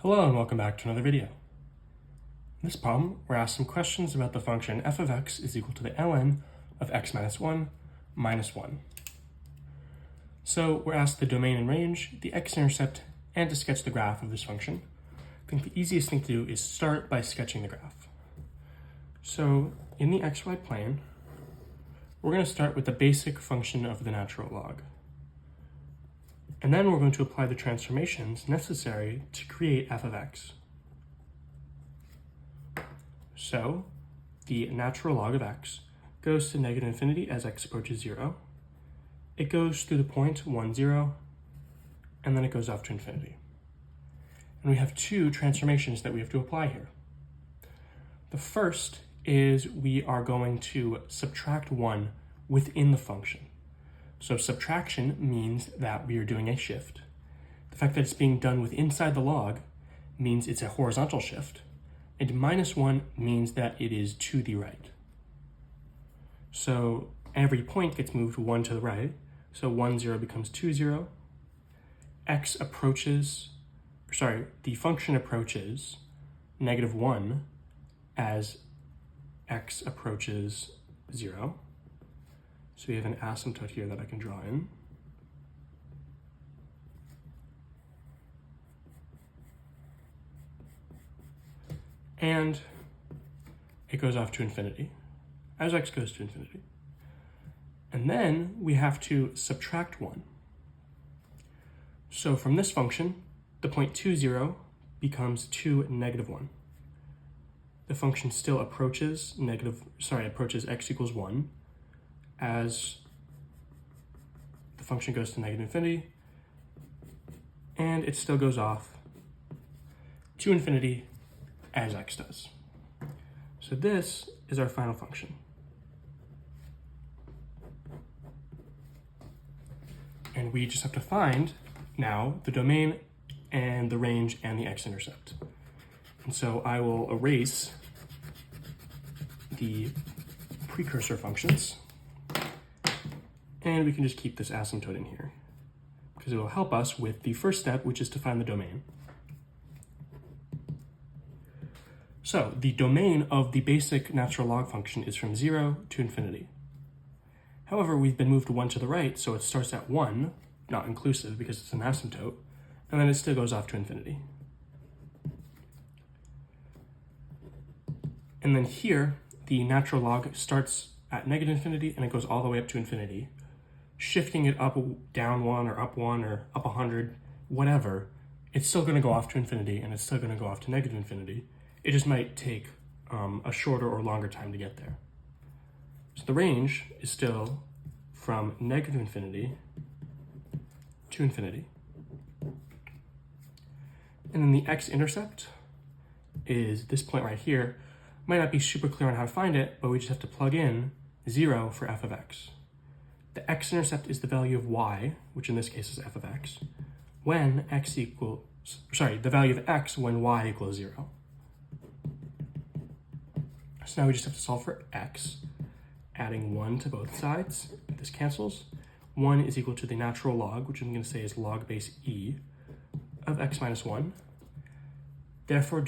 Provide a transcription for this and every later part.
Hello and welcome back to another video. In this problem, we're asked some questions about the function f of x is equal to the ln of x minus 1 minus 1. So we're asked the domain and range, the x-intercept, and to sketch the graph of this function. I think the easiest thing to do is start by sketching the graph. So in the xy plane, we're going to start with the basic function of the natural log. And then we're going to apply the transformations necessary to create f of x. So the natural log of x goes to negative infinity as x approaches 0. It goes through the point 1, 0, and then it goes off to infinity. And we have two transformations that we have to apply here. The first is we are going to subtract 1 within the function. So subtraction means that we are doing a shift. The fact that it's being done with inside the log means it's a horizontal shift. And minus 1 means that it is to the right. So every point gets moved 1 to the right. So 1, 0 becomes 2, 0. The function approaches negative 1 as x approaches 0. So we have an asymptote here that I can draw in. And it goes off to infinity, as x goes to infinity. And then we have to subtract 1. So from this function, the point 2, 0 becomes 2, negative 1. The function still approaches x equals 1, as the function goes to negative infinity, and it still goes off to infinity as x does. So this is our final function. And we just have to find now the domain and the range and the x-intercept. And so I will erase the precursor functions. And we can just keep this asymptote in here because it will help us with the first step, which is to find the domain. So the domain of the basic natural log function is from 0 to infinity. However, we've been moved 1 to the right, so it starts at 1, not inclusive because it's an asymptote, and then it still goes off to infinity. And then here, the natural log starts at negative infinity and it goes all the way up to infinity. Shifting it up, down 1, or up 1, or up 100, whatever, it's still going to go off to infinity, and it's still going to go off to negative infinity. It just might take a shorter or longer time to get there. So the range is still from negative infinity to infinity. And then the x-intercept is this point right here. Might not be super clear on how to find it, but we just have to plug in 0 for f of x. The x-intercept is the value of y, which in this case is f of x, when the value of x when y equals 0. So now we just have to solve for x, adding 1 to both sides. This cancels. 1 is equal to the natural log, which I'm going to say is log base e of x minus 1. Therefore,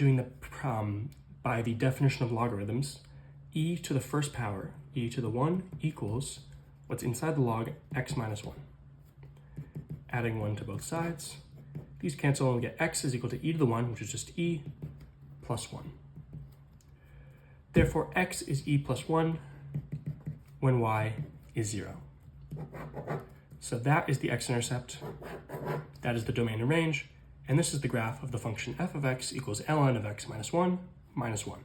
by the definition of logarithms, e to the first power, e to the 1, equals what's inside the log, x minus 1. Adding 1 to both sides. These cancel and we get x is equal to e to the 1, which is just e plus 1. Therefore, x is e plus 1 when y is 0. So that is the x-intercept, that is the domain and range, and this is the graph of the function f of x equals ln of x minus 1 minus 1.